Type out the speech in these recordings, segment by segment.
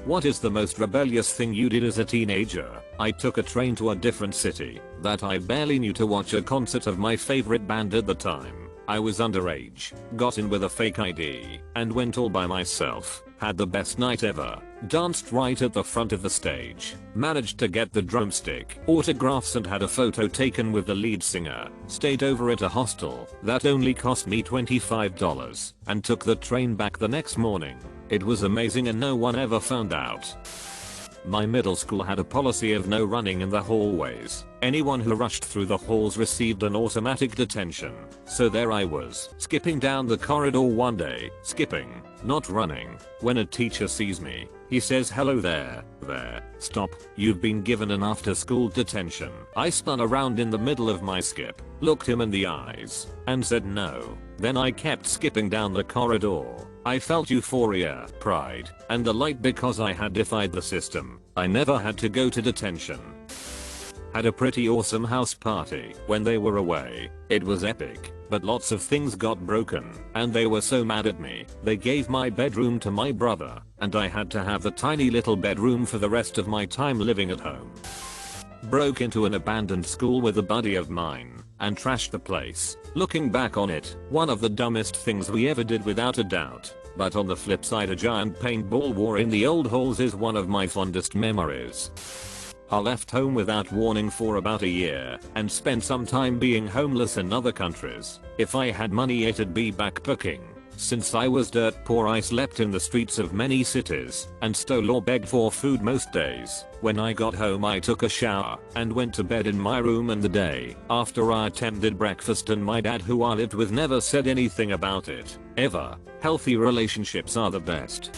What is the most rebellious thing you did as a teenager? I took a train to a different city that I barely knew to watch a concert of my favorite band at the time. I was underage, got in with a fake ID, and went all by myself. Had the best night ever. Danced right at the front of the stage. Managed to get the drumstick autographs and had a photo taken with the lead singer. Stayed over at a hostel that only cost me $25 and took the train back the next morning. It was amazing and no one ever found out. My middle school had a policy of no running in the hallways. Anyone who rushed through the halls received an automatic detention. So there I was, skipping down the corridor one day, skipping, not running. When a teacher sees me, he says, "Hello there, stop, you've been given an after-school detention." I spun around in the middle of my skip, looked him in the eyes, and said no. Then I kept skipping down the corridor. I felt euphoria, pride, and delight because I had defied the system. I never had to go to detention. Had a pretty awesome house party when they were away. It was epic, but lots of things got broken, and they were so mad at me. They gave my bedroom to my brother, and I had to have the tiny little bedroom for the rest of my time living at home. Broke into an abandoned school with a buddy of mine and trashed the place. Looking back on it, one of the dumbest things we ever did without a doubt. But on the flip side, a giant paintball war in the old halls is one of my fondest memories. I left home without warning for about a year and spent some time being homeless in other countries. If I had money, it'd be backpacking. Since I was dirt poor, I slept in the streets of many cities and stole or begged for food most days. When I got home, I took a shower and went to bed in my room, and the day after I attempted breakfast, and my dad, who I lived with, never said anything about it, ever. Healthy relationships are the best.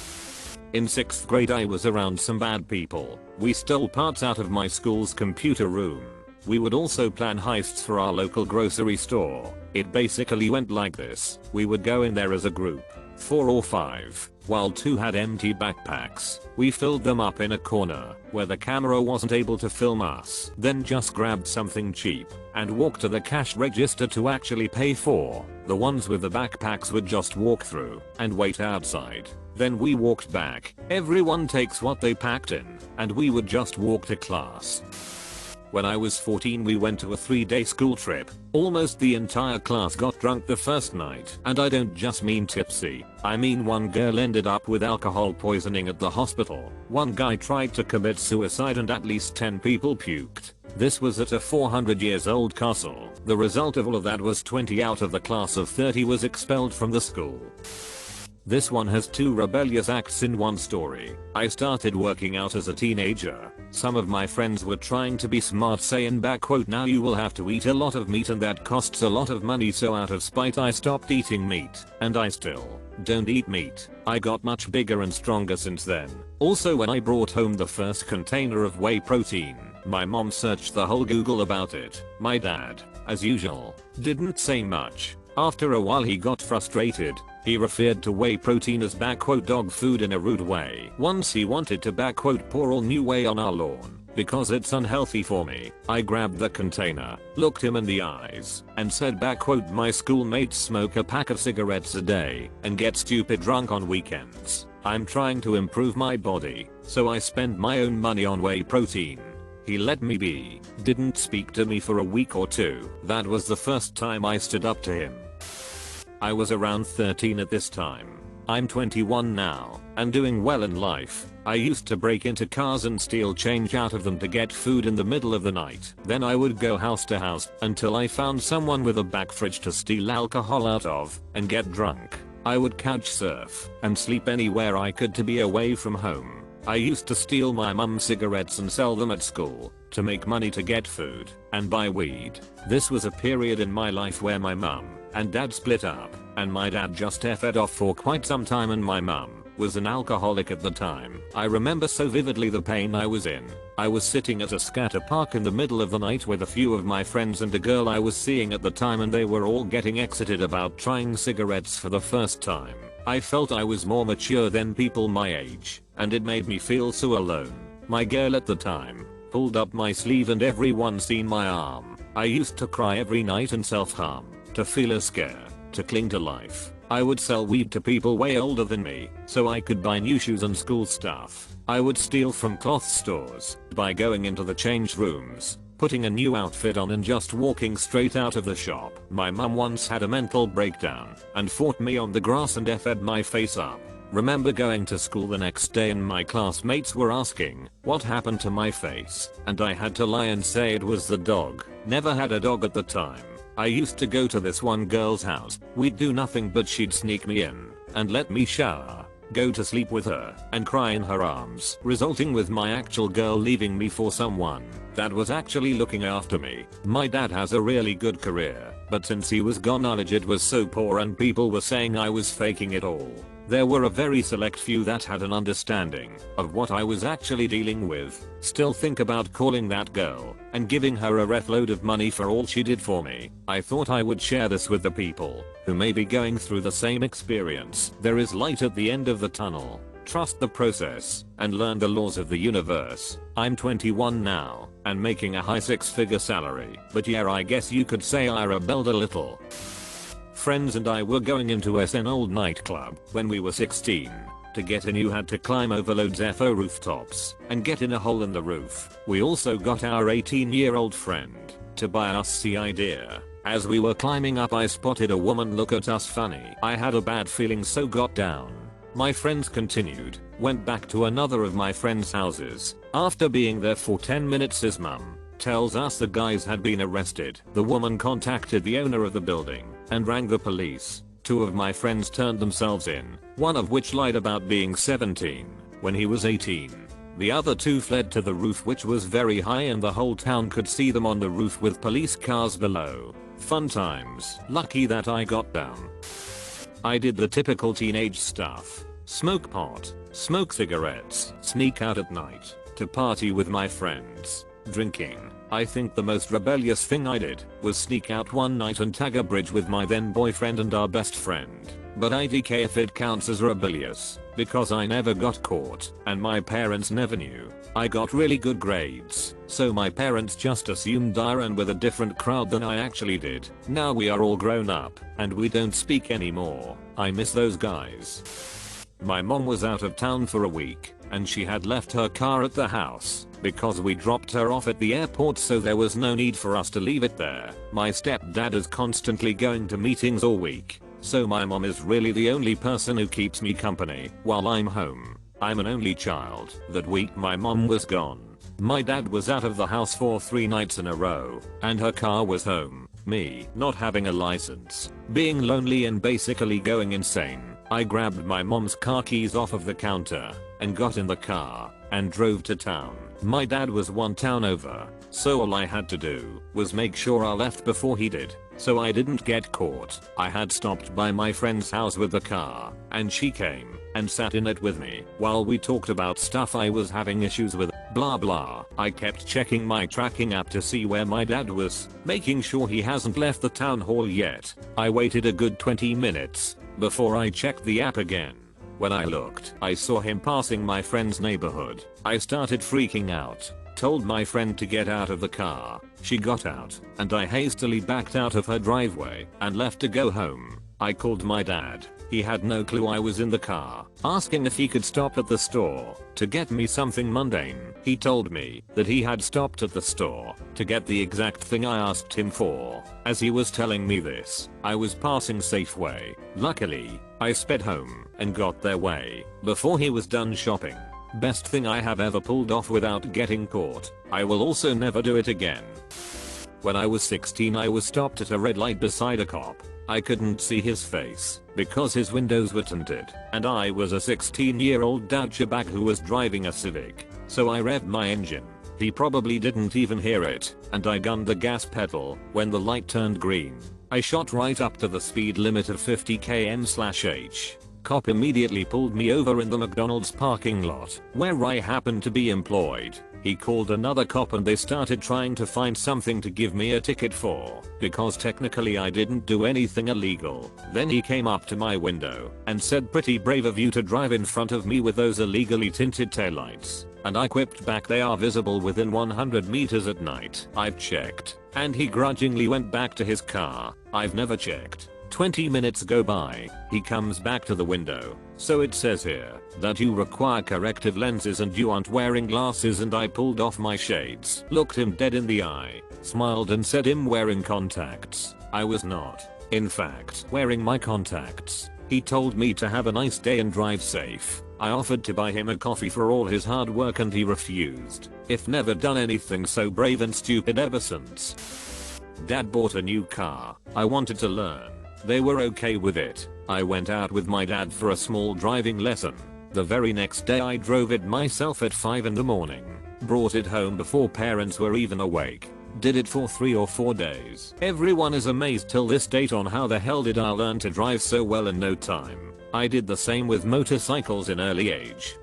In 6th grade, I was around some bad people. We stole parts out of my school's computer room. We would also plan heists for our local grocery store. It basically went like this. We would go in there as a group, 4 or 5, while 2 had empty backpacks. We filled them up in a corner where the camera wasn't able to film us. Then just grabbed something cheap and walked to the cash register to actually pay for. The ones with the backpacks would just walk through and wait outside. Then we walked back. Everyone takes what they packed in, and we would just walk to class. When I was 14, we went to a 3-day school trip. Almost the entire class got drunk the first night, and I don't just mean tipsy. I mean one girl ended up with alcohol poisoning at the hospital. One guy tried to commit suicide, and at least 10 people puked. This was at a 400 years old castle. The result of all of that was 20 out of the class of 30 was expelled from the school. This one has 2 rebellious acts in one story. I started working out as a teenager. Some of my friends were trying to be smart, saying "Now you will have to eat a lot of meat and that costs a lot of money," so out of spite I stopped eating meat, and I still don't eat meat. I got much bigger and stronger since then. Also, when I brought home the first container of whey protein, my mom searched the whole Google about it. My dad, as usual, didn't say much. After a while he got frustrated. He referred to whey protein as "dog food" in a rude way. Once he wanted to "pour all new whey on our lawn because it's unhealthy for me." I grabbed the container, looked him in the eyes, and said "My schoolmates smoke a pack of cigarettes a day and get stupid drunk on weekends. I'm trying to improve my body, so I spend my own money on whey protein." He let me be, didn't speak to me for a week or 2. That was the first time I stood up to him. I was around 13 at this time. I'm 21 now, and doing well in life. I used to break into cars and steal change out of them to get food in the middle of the night. Then I would go house to house until I found someone with a back fridge to steal alcohol out of and get drunk. I would couch surf and sleep anywhere I could to be away from home. I used to steal my mum's cigarettes and sell them at school to make money to get food and buy weed. This was a period in my life where my mum and dad split up, and my dad just effed off for quite some time, and my mum was an alcoholic at the time. I remember so vividly the pain I was in. I was sitting at a scatter park in the middle of the night with a few of my friends and a girl I was seeing at the time, and they were all getting excited about trying cigarettes for the first time. I felt I was more mature than people my age, and it made me feel so alone. My girl at the time pulled up my sleeve and everyone seen my arm. I used to cry every night and self-harm to feel a scare, to cling to life. I would sell weed to people way older than me so I could buy new shoes and school stuff. I would steal from cloth stores by going into the change rooms, putting a new outfit on and just walking straight out of the shop. My mum once had a mental breakdown and fought me on the grass and F'd my face up. Remember going to school the next day and my classmates were asking what happened to my face, and I had to lie and say it was the dog. Never had a dog at the time. I used to go to this one girl's house. We'd do nothing but she'd sneak me in and let me shower, go to sleep with her, and cry in her arms, resulting with my actual girl leaving me for someone that was actually looking after me. My dad has a really good career, but since he was gone our legit was so poor and people were saying I was faking it all. There were a very select few that had an understanding of what I was actually dealing with. Still think about calling that girl and giving her a ref load of money for all she did for me. I thought I would share this with the people who may be going through the same experience. There is light at the end of the tunnel. Trust the process and learn the laws of the universe. I'm 21 now and making a high 6-figure salary, but yeah, I guess you could say I rebelled a little. Friends and I were going into an old nightclub when we were 16. To get in you had to climb over loads of rooftops and get in a hole in the roof. We also got our 18-year-old friend to buy us the idea. As we were climbing up I spotted a woman look at us funny. I had a bad feeling so got down. My friends continued, went back to another of my friends' houses. After being there for 10 minutes his mum tells us the guys had been arrested. The woman contacted the owner of the building and rang the police. 2 of my friends turned themselves in, one of which lied about being 17 when he was 18. The other 2 fled to the roof which was very high and the whole town could see them on the roof with police cars below. Fun times. Lucky that I got down. I did the typical teenage stuff. Smoke pot, smoke cigarettes, sneak out at night to party with my friends. Drinking. I think the most rebellious thing I did was sneak out one night and tag a bridge with my then boyfriend and our best friend. But I don't care if it counts as rebellious, because I never got caught and my parents never knew. I got really good grades, so my parents just assumed I ran with a different crowd than I actually did. Now we are all grown up and we don't speak anymore. I miss those guys. My mom was out of town for a week and she had left her car at the house because we dropped her off at the airport, so there was no need for us to leave it there. My stepdad is constantly going to meetings all week, so my mom is really the only person who keeps me company while I'm home. I'm an only child. That week my mom was gone. My dad was out of the house for 3 nights in a row and her car was home. Me not having a license, being lonely and basically going insane, I grabbed my mom's car keys off of the counter and got in the car and drove to town. My dad was 1 town over, so all I had to do was make sure I left before he did, so I didn't get caught. I had stopped by my friend's house with the car and she came and sat in it with me while we talked about stuff I was having issues with. Blah blah. I kept checking my tracking app to see where my dad was, making sure he hasn't left the town hall yet. I waited a good 20 minutes before I checked the app again. When I looked, I saw him passing my friend's neighborhood. I started freaking out, told my friend to get out of the car. She got out, and I hastily backed out of her driveway and left to go home. I called my dad. He had no clue I was in the car, asking if he could stop at the store to get me something mundane. He told me that he had stopped at the store to get the exact thing I asked him for. As he was telling me this, I was passing Safeway. Luckily, I sped home and got their way before he was done shopping. Best thing I have ever pulled off without getting caught. I will also never do it again. When I was 16 I was stopped at a red light beside a cop. I couldn't see his face because his windows were tinted and I was a 16-year-old douchebag who was driving a Civic, so I revved my engine. He probably didn't even hear it and I gunned the gas pedal when the light turned green. I shot right up to the speed limit of 50 km/h. Cop immediately pulled me over in the McDonald's parking lot where I happened to be employed. He called another cop and they started trying to find something to give me a ticket for, because technically I didn't do anything illegal. Then he came up to my window and said, "Pretty brave of you to drive in front of me with those illegally tinted taillights." And I quipped back, "They are visible within 100 meters at night. I've checked." And he grudgingly went back to his car. I've never checked. 20 minutes go by, he comes back to the window. So it says here that you require corrective lenses and you aren't wearing glasses, and I pulled off my shades, looked him dead in the eye, smiled and said I'm wearing contacts. I was not, in fact, wearing my contacts. He told me to have a nice day and drive safe. I offered to buy him a coffee for all his hard work and he refused. If never done anything so brave and stupid ever since. Dad bought a new car. I wanted to learn. They were okay with it. I went out with my dad for a small driving lesson. The very next day I drove it myself at 5 in the morning. Brought it home before parents were even awake. Did it for 3 or 4 days. Everyone is amazed till this date on how the hell did I learn to drive so well in no time. I did the same with motorcycles in early age.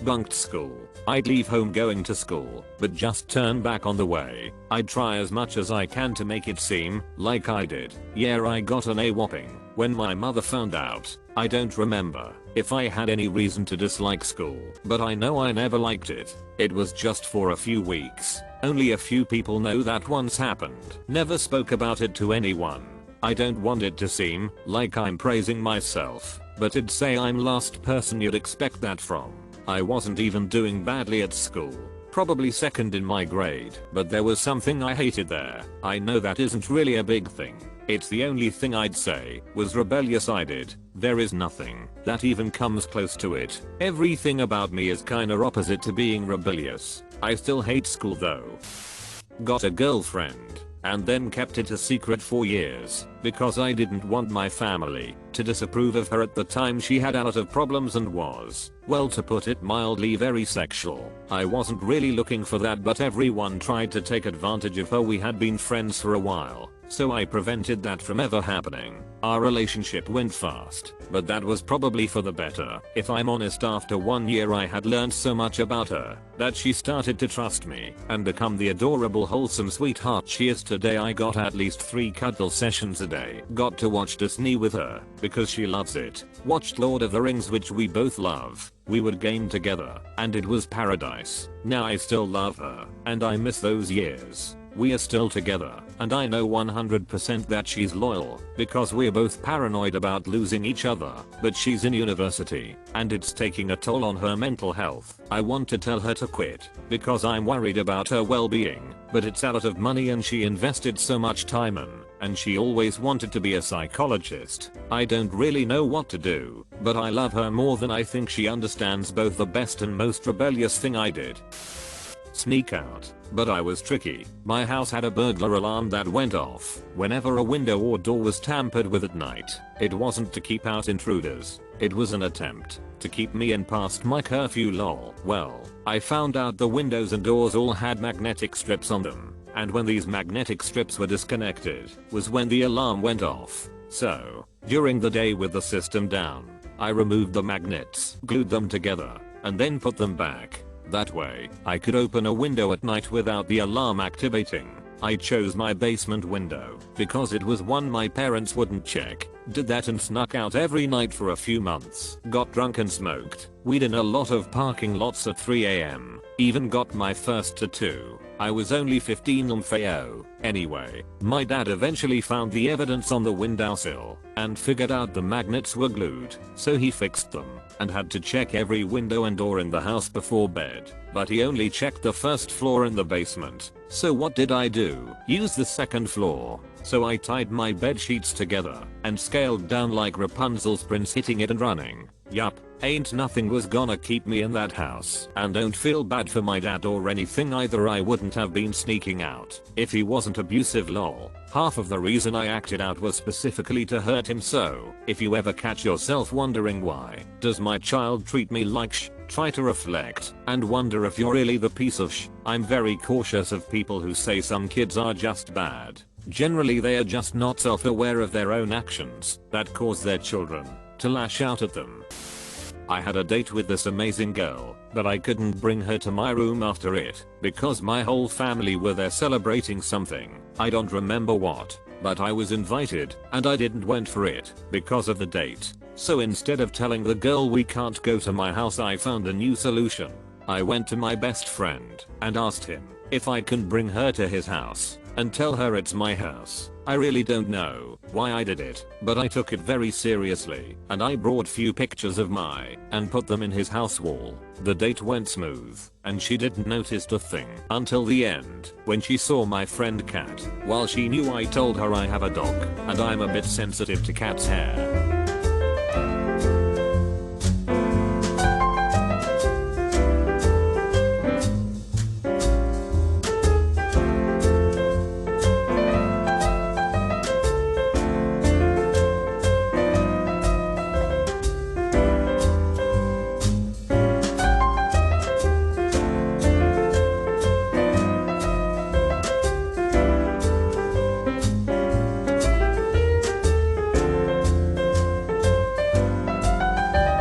Bunked school. I'd leave home going to school, but just turn back on the way. I'd try as much as I can to make it seem like I did. Yeah, I got an A whopping. When my mother found out, I don't remember if I had any reason to dislike school, but I know I never liked it. It was just for a few weeks. Only a few people know that once happened. Never spoke about it to anyone. I don't want it to seem like I'm praising myself, but it'd say I'm last person you'd expect that from. I wasn't even doing badly at school. Probably second in my grade, but there was something I hated there. I know that isn't really a big thing. It's the only thing I'd say was rebellious I did. There is nothing that even comes close to it. Everything about me is kinda opposite to being rebellious. I still hate school though. Got a girlfriend and then kept it a secret for years because I didn't want my family to disapprove of her. At the time she had a lot of problems and was, well, to put it mildly, very sexual. I wasn't really looking for that, but everyone tried to take advantage of her. We had been friends for a while, so I prevented that from ever happening. Our relationship went fast, but that was probably for the better. If I'm honest, after 1 year I had learned so much about her that she started to trust me and become the adorable, wholesome sweetheart she is today. I got at least 3 cuddle sessions a day. Got to watch Disney with her because she loves it. Watched Lord of the Rings, which we both love. We would game together and it was paradise. Now I still love her and I miss those years. We are still together and I know 100% that she's loyal because we're both paranoid about losing each other, but she's in university and it's taking a toll on her mental health. I want to tell her to quit because I'm worried about her well-being, but it's a lot of money and she invested so much time in, and she always wanted to be a psychologist. I don't really know what to do, but I love her more than I think she understands. Both the best and most rebellious thing I did. Sneak out. But I was tricky. My house had a burglar alarm that went off whenever a window or door was tampered with at night. It wasn't to keep out intruders. It was an attempt to keep me in past my curfew, lol. Well, I found out the windows and doors all had magnetic strips on them, and when these magnetic strips were disconnected was when the alarm went off. So, during the day with the system down, I removed the magnets, glued them together, and then put them back. That way, I could open a window at night without the alarm activating. I chose my basement window because it was one my parents wouldn't check. Did that and snuck out every night for a few months. Got drunk and smoked weed in a lot of parking lots at 3 AM. Even got my first tattoo. I was only 15 on Feo. Anyway, my dad eventually found the evidence on the windowsill and figured out the magnets were glued, so he fixed them and had to check every window and door in the house before bed, but he only checked the first floor in the basement. So what did I do? Use the second floor. So I tied my bed sheets together and scaled down like Rapunzel's prince, hitting it and running. Yup, ain't nothing was gonna keep me in that house. And don't feel bad for my dad or anything either. I wouldn't have been sneaking out if he wasn't abusive, lol. Half of the reason I acted out was specifically to hurt him. So if you ever catch yourself wondering why does my child treat me like sh, try to reflect and wonder if you're really the piece of sh. I'm very cautious of people who say some kids are just bad. Generally they are just not self-aware of their own actions that cause their children to lash out at them. I had a date with this amazing girl, but I couldn't bring her to my room after it because my whole family were there celebrating something. I don't remember what, but I was invited and I didn't went for it because of the date. So instead of telling the girl we can't go to my house, I found a new solution. I went to my best friend and asked him if I can bring her to his house and tell her it's my house. I really don't know why I did it, but I took it very seriously and I brought few pictures of my and put them in his house wall. The date went smooth and she didn't notice a thing until the end when she saw my friend cat. While she knew I told her I have a dog and I'm a bit sensitive to cat's hair.